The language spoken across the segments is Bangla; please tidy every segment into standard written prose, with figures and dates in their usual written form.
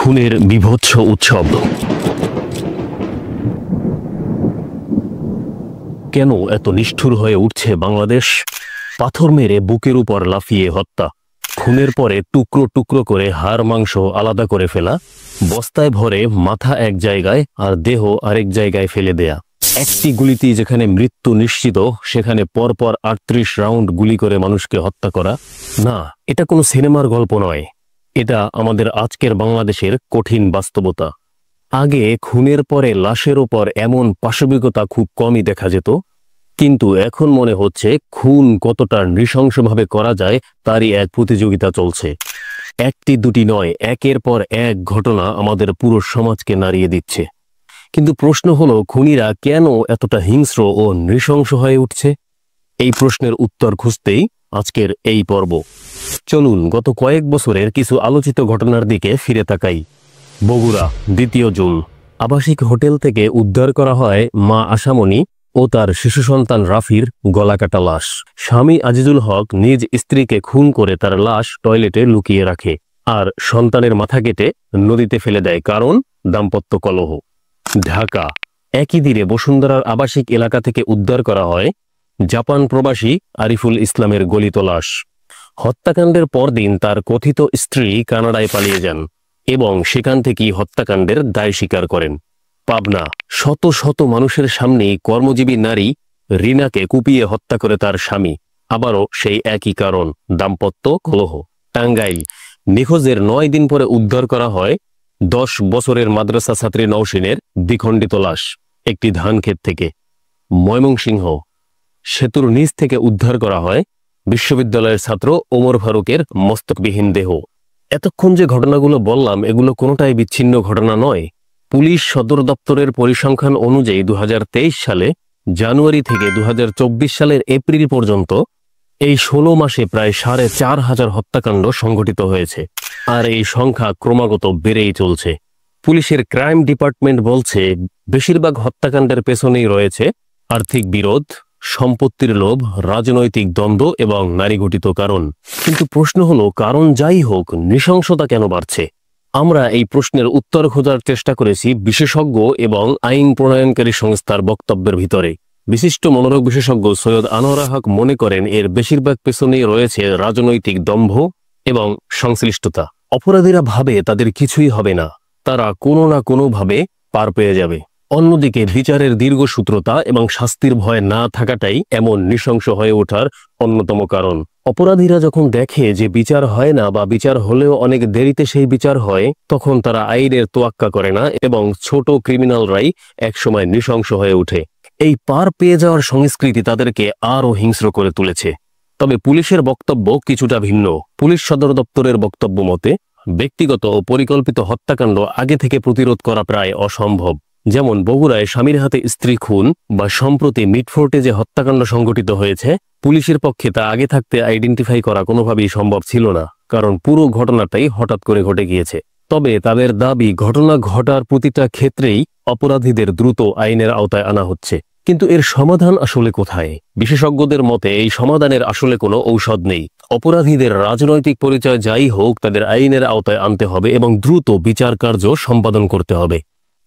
খুনের বিভৎস উৎসব। কেন এত নিষ্ঠুর হয়ে উঠছে বাংলাদেশ? পাথর মেরে বুকের উপর লাফিয়ে হত্যা, খুনের পরে টুকরো টুকরো করে হাড় মাংস আলাদা করে ফেলা, বস্তায় ভরে মাথা এক জায়গায় আর দেহ আরেক জায়গায় ফেলে দেয়া। একটি গুলিতেই যেখানে মৃত্যু নিশ্চিত, সেখানে পরপর ৩৮ রাউন্ড গুলি করে মানুষকে হত্যা করা। না, এটা কোনো সিনেমার গল্প নয়, এটা আমাদের আজকের বাংলাদেশের কঠিন বাস্তবতা। আগে খুনের পরে লাশের ওপর এমন পাশবিকতা খুব কমই দেখা যেত, কিন্তু এখন মনে হচ্ছে খুন কতটা নৃশংসভাবে করা যায় তারই এক প্রতিযোগিতা চলছে। একটি দুটি নয়, একের পর এক ঘটনা আমাদের পুরো সমাজকে নাড়িয়ে দিচ্ছে। কিন্তু প্রশ্ন হলো, খুনিরা কেন এতটা হিংস্র ও নৃশংস হয়ে উঠছে? এই প্রশ্নের উত্তর খুঁজতেই আজকের এই পর্ব। চলুন গত কয়েক বছরের কিছু আলোচিত ঘটনার দিকে ফিরে তাকাই। বগুড়া, ২ জুন, আবাসিক হোটেল থেকে উদ্ধার করা হয় মা আশামণি ও তার শিশু সন্তান রাফির গলাকাটা লাশ। স্বামী আজিজুল হক নিজ স্ত্রীকে খুন করে তার লাশ টয়লেটে লুকিয়ে রাখে আর সন্তানের মাথা কেটে নদীতে ফেলে দেয়, কারণ দাম্পত্য কলহ। ঢাকা, একই দিনে বসুন্ধরার আবাসিক এলাকা থেকে উদ্ধার করা হয় জাপান প্রবাসী আরিফুল ইসলামের গলিত লাশ। হত্যাকাণ্ডের পরদিন তার কথিত স্ত্রী কানাডায় পালিয়ে যান এবং সেখান থেকেই হত্যাকাণ্ডের দায় স্বীকার করেন। পাবনা, শত শত মানুষের সামনেই কর্মজীবী নারী রিনাকে কুপিয়ে হত্যা করে তার স্বামী, আবারও সেই একই কারণ, দাম্পত্য কলহ। টাঙ্গাইল, নিখোঁজের ৯ দিন পরে উদ্ধার করা হয় ১০ বছরের মাদ্রাসা ছাত্রী নওশিনের দ্বিখণ্ডিত লাশ একটি ধানক্ষেত থেকে। ময়মনসিংহ, সেতুর নিচ থেকে উদ্ধার করা হয় বিশ্ববিদ্যালয়ের ছাত্র ওমর ফারুকের মস্তকবিহীন দেহ। এতক্ষণ যে ঘটনাগুলো বললাম, এগুলো কোনোটাই বিচ্ছিন্ন ঘটনা নয়। পুলিশ সদর দপ্তরের পরিসংখ্যান অনুযায়ী ২০২৩ সালে জানুয়ারি থেকে ২০২৪ সালের এপ্রিল পর্যন্ত এই ১৬ মাসে প্রায় ৪,৫০০ হত্যাকাণ্ড সংঘটিত হয়েছে, আর এই সংখ্যা ক্রমাগত বেড়েই চলছে। পুলিশের ক্রাইম ডিপার্টমেন্ট বলছে, বেশিরভাগ হত্যাকাণ্ডের পেছনেই রয়েছে আর্থিক বিরোধ, সম্পত্তির লোভ, রাজনৈতিক দ্বন্দ্ব এবং নারীঘটিত কারণ। কিন্তু প্রশ্ন হলো, কারণ যাই হোক, নৃশংসতা কেন বাড়ছে? আমরা এই প্রশ্নের উত্তর খোঁজার চেষ্টা করেছি বিশেষজ্ঞ এবং আইন প্রণয়নকারী সংস্থার বক্তব্যের ভিতরে। বিশিষ্ট মনোরোগ বিশেষজ্ঞ সৈয়দ আনোয়ারা হক মনে করেন, এর বেশিরভাগ পেছনেই রয়েছে রাজনৈতিক দম্ভ এবং সংশ্লিষ্টতা। অপরাধীরা ভাবে তাদের কিছুই হবে না, তারা কোনো না কোনোভাবে পার পেয়ে যাবে। অন্যদিকে বিচারের দীর্ঘসূত্রতা এবং শাস্তির ভয় না থাকাটাই এমন নৃশংস হয়ে ওঠার অন্যতম কারণ। অপরাধীরা যখন দেখে যে বিচার হয় না, বা বিচার হলেও অনেক দেরিতে সেই বিচার হয়, তখন তারা আইনের তোয়াক্কা করে না এবং ছোট ক্রিমিনালরাই একসময় নৃশংস হয়ে ওঠে। এই পার পেয়ে যাওয়ার সংস্কৃতি তাদেরকে আরও হিংস্র করে তুলেছে। তবে পুলিশের বক্তব্য কিছুটা ভিন্ন। পুলিশ সদর দপ্তরের বক্তব্য মতে, ব্যক্তিগত ও পরিকল্পিত হত্যাকাণ্ড আগে থেকে প্রতিরোধ করা প্রায় অসম্ভব। যেমন বগুড়ায় স্বামীর হাতে স্ত্রী খুন, বা সম্প্রতি মিটফোর্টে যে হত্যাকাণ্ড সংঘটিত হয়েছে, পুলিশের পক্ষে তা আগে থাকতে আইডেন্টিফাই করা কোনোভাবেই সম্ভব ছিল না, কারণ পুরো ঘটনাটাই হঠাৎ করে ঘটে গিয়েছে। তবে তাদের দাবি, ঘটনা ঘটার প্রতিটা ক্ষেত্রেই অপরাধীদের দ্রুত আইনের আওতায় আনা হচ্ছে। কিন্তু এর সমাধান আসলে কোথায়? বিশেষজ্ঞদের মতে এই সমাধানের আসলে কোনো ঔষধ নেই। অপরাধীদের রাজনৈতিক পরিচয় যাই হোক, তাদের আইনের আওতায় আনতে হবে এবং দ্রুত বিচার কার্য সম্পাদন করতে হবে।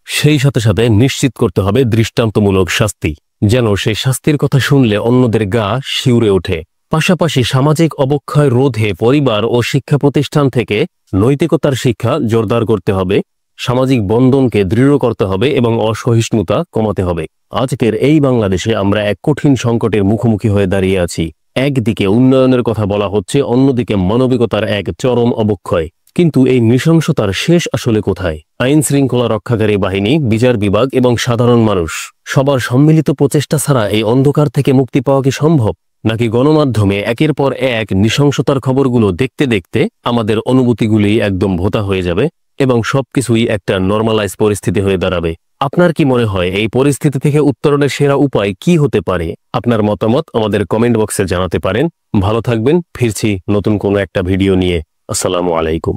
সেই সাথে সাথে নিশ্চিত করতে হবে দৃষ্টান্তমূলক শাস্তি, যেন সেই শাস্তির কথা শুনলে অন্যদের গা শিউরে ওঠে। পাশাপাশি সামাজিক অবক্ষয় রোধে পরিবার ও শিক্ষা প্রতিষ্ঠান থেকে নৈতিকতার শিক্ষা জোরদার করতে হবে, সামাজিক বন্ধনকে দৃঢ় করতে হবে এবং অসহিষ্ণুতা কমাতে হবে। আজকের এই বাংলাদেশে আমরা এক কঠিন সংকটের মুখোমুখি হয়ে দাঁড়িয়ে আছি। একদিকে উন্নয়নের কথা বলা হচ্ছে, অন্যদিকে মানবিকতার এক চরম অবক্ষয়। কিন্তু এই নৃশংসতার শেষ আসলে কোথায়? আইন শৃঙ্খলা রক্ষাকারী বাহিনী, বিচার বিভাগ এবং সাধারণ মানুষ সবার সম্মিলিত প্রচেষ্টা ছাড়া এই অন্ধকার থেকে মুক্তি পাওয়া কি সম্ভব? নাকি গণমাধ্যমে একের পর এক নৃশংসতার খবরগুলো দেখতে দেখতে আমাদের অনুভূতিগুলি একদম ভোঁতা হয়ে যাবে এবং সবকিছুই একটা নর্মালাইজ পরিস্থিতি হয়ে দাঁড়াবে? আপনার কি মনে হয় এই পরিস্থিতি থেকে উত্তরণের সেরা উপায় কি হতে পারে? আপনার মতামত আমাদের কমেন্ট বক্সে জানাতে পারেন। ভালো থাকবেন, ফিরছি নতুন কোনো একটা ভিডিও নিয়ে। আসসালামু আলাইকুম।